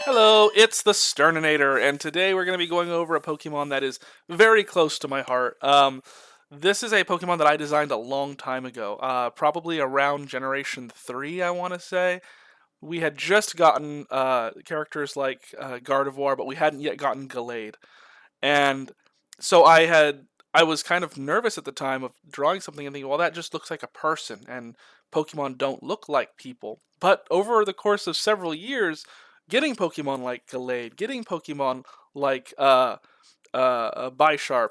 Hello, it's the Sterninator, and today we're going to be going over a Pokemon that is very close to my heart. This is a Pokemon that I designed a long time ago, probably around Generation 3, I want to say. We had just gotten characters like Gardevoir, but we hadn't yet gotten Gallade. And so I was kind of nervous at the time of drawing something and thinking, well, that just looks like a person, and Pokemon don't look like people. But over the course of several years, getting Pokemon like Gallade, getting Pokemon like Bisharp,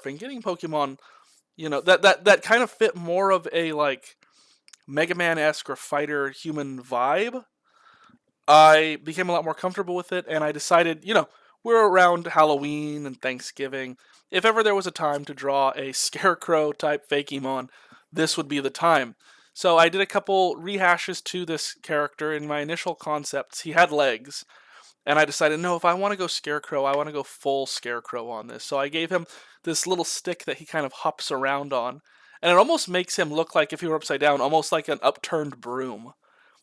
and getting Pokemon, that kind of fit more of a like Mega Man esque or fighter human vibe. I became a lot more comfortable with it, and I decided, we're around Halloween and Thanksgiving. If ever there was a time to draw a scarecrow type Fakemon, this would be the time. So I did a couple rehashes to this character. In my initial concepts, he had legs, and I decided, no, if I want to go scarecrow, I want to go full scarecrow on this. So I gave him this little stick that he kind of hops around on, and it almost makes him look like if he were upside down, almost like an upturned broom.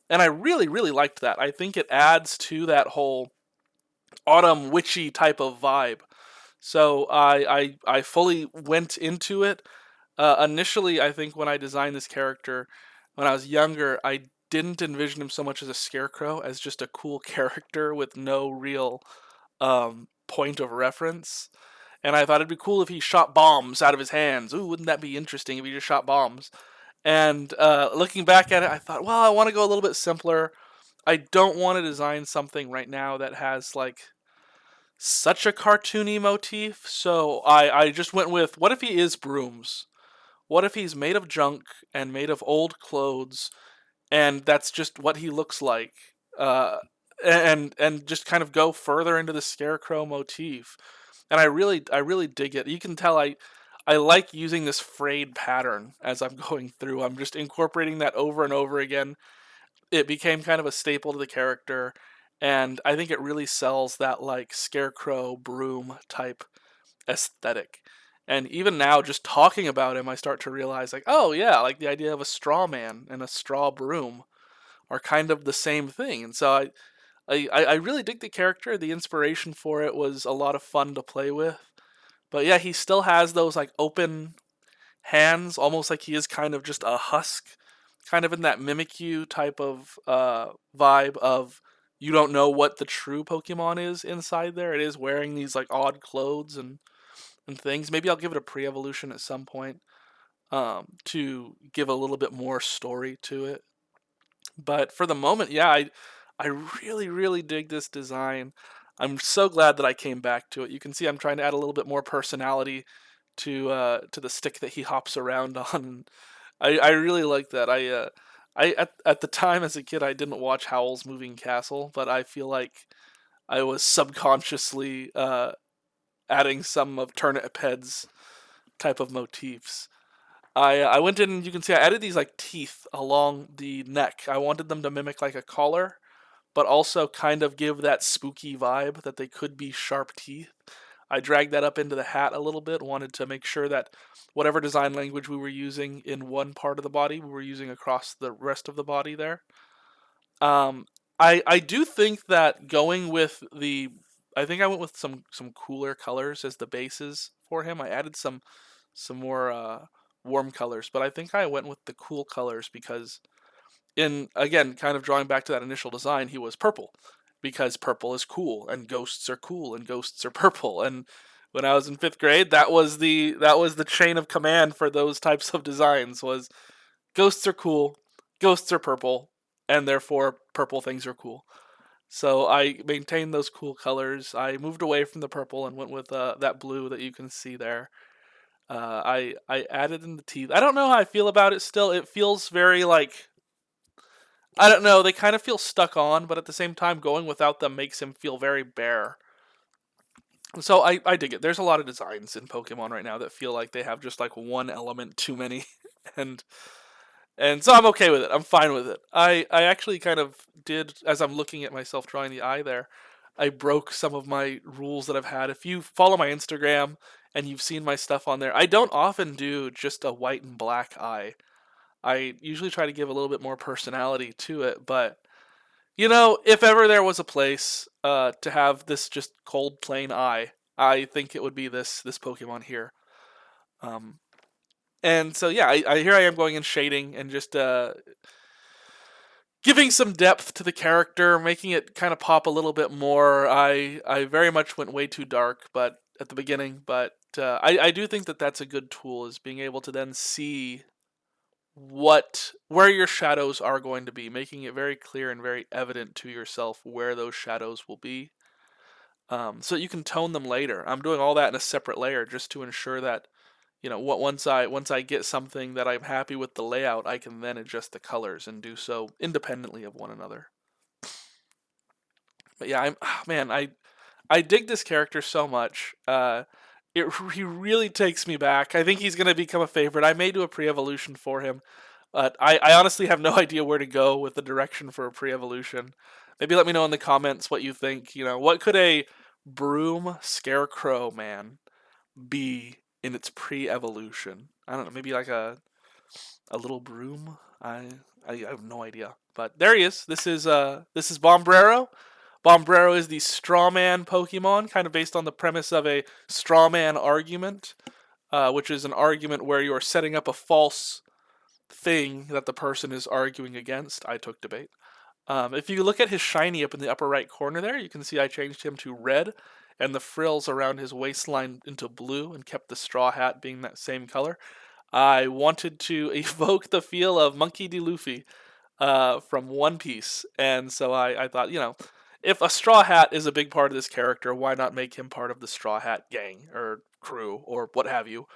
And I really, really liked that. I think it adds to that whole autumn witchy type of vibe. So I fully went into it. Initially, I think when I designed this character when I was younger, I didn't envision him so much as a scarecrow as just a cool character with no real point of reference. And I thought it'd be cool if he shot bombs out of his hands. Ooh, wouldn't that be interesting if he just shot bombs? And looking back at it, I thought, well, I want to go a little bit simpler. I don't want to design something right now that has like such a cartoony motif. So I just went with, what if he is brooms? What if he's made of junk and made of old clothes, and that's just what he looks like? Uh, and just kind of go further into the scarecrow motif. And I really dig it. You can tell I like using this frayed pattern as I'm going through. I'm just incorporating that over and over again. It became kind of a staple to the character, and I think it really sells that like scarecrow broom type aesthetic. And even now, just talking about him, I start to realize, like, oh yeah, like the idea of a straw man and a straw broom are kind of the same thing. And so I really dig the character. The inspiration for it was a lot of fun to play with. But yeah, he still has those like open hands, almost like he is kind of just a husk, kind of in that Mimikyu type of vibe of you don't know what the true Pokemon is inside there. It is wearing these like odd clothes and things. Maybe I'll give it a pre-evolution at some point to give a little bit more story to it. But for the moment, yeah, I really really dig this design. I'm so glad that I came back to it. You can see I'm trying to add a little bit more personality to the stick that he hops around on. I really like that. I at the time as a kid I didn't watch Howl's Moving Castle, but I feel like I was subconsciously adding some of Turnip Head's type of motifs. I went in. You can see I added these like teeth along the neck. I wanted them to mimic like a collar, but also kind of give that spooky vibe that they could be sharp teeth. I dragged that up into the hat a little bit. Wanted to make sure that whatever design language we were using in one part of the body, we were using across the rest of the body there. Um, I do think that going with I think I went with some cooler colors as the bases for him. I added some more warm colors, but I think I went with the cool colors because in again kind of drawing back to that initial design, he was purple because purple is cool and ghosts are cool and ghosts are purple. And when I was in 5th grade, that was the chain of command for those types of designs was ghosts are cool, ghosts are purple, and therefore purple things are cool. So I maintained those cool colors. I moved away from the purple and went with that blue that you can see there. I added in the teeth. I don't know how I feel about it still. It feels very like I don't know. They kind of feel stuck on, but at the same time, going without them makes him feel very bare. So I dig it. There's a lot of designs in Pokemon right now that feel like they have just like one element too many, and and so I'm okay with it. I'm fine with it. I actually kind of did as I'm looking at myself drawing the eye there. I broke some of my rules that I've had. If you follow my Instagram and you've seen my stuff on there, I don't often do just a white and black eye. I usually try to give a little bit more personality to it, but if ever there was a place to have this just cold plain eye. I think it would be this Pokemon here. Um, and so yeah, here I am going in shading and just giving some depth to the character, making it kind of pop a little bit more. I very much went way too dark, but at the beginning, but I do think that that's a good tool, is being able to then see where your shadows are going to be, making it very clear and very evident to yourself where those shadows will be, so that you can tone them later. I'm doing all that in a separate layer just to ensure that, once I get something that I'm happy with the layout, I can then adjust the colors and do so independently of one another. But yeah, man, I dig this character so much. He really takes me back. I think he's gonna become a favorite. I may do a pre-evolution for him, but I honestly have no idea where to go with the direction for a pre-evolution. Maybe let me know in the comments what you think. What could a broom scarecrow man be in its pre-evolution? I don't know. Maybe like a little broom. I have no idea. But there he is. This is Bombrerro. Bombrerro is the strawman Pokemon, kind of based on the premise of a strawman argument, which is an argument where you're setting up a false thing that the person is arguing against. I took debate. If you look at his shiny up in the upper right corner there, you can see I changed him to red, and the frills around his waistline into blue, and kept the straw hat being that same color. I wanted to evoke the feel of Monkey D. Luffy from One Piece, and so I thought, if a Straw Hat is a big part of this character, why not make him part of the Straw Hat gang, or crew, or what have you?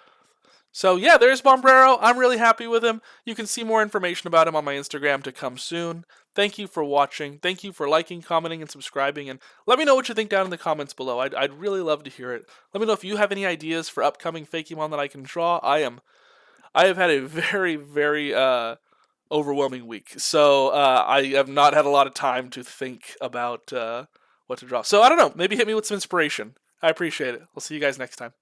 So yeah, there's Bombrerro. I'm really happy with him. You can see more information about him on my Instagram to come soon. Thank you for watching. Thank you for liking, commenting, and subscribing. And let me know what you think down in the comments below. I'd really love to hear it. Let me know if you have any ideas for upcoming Fakemon that I can draw. I have had a very, very overwhelming week, so I have not had a lot of time to think about what to draw. So I don't know. Maybe hit me with some inspiration. I appreciate it. We'll see you guys next time.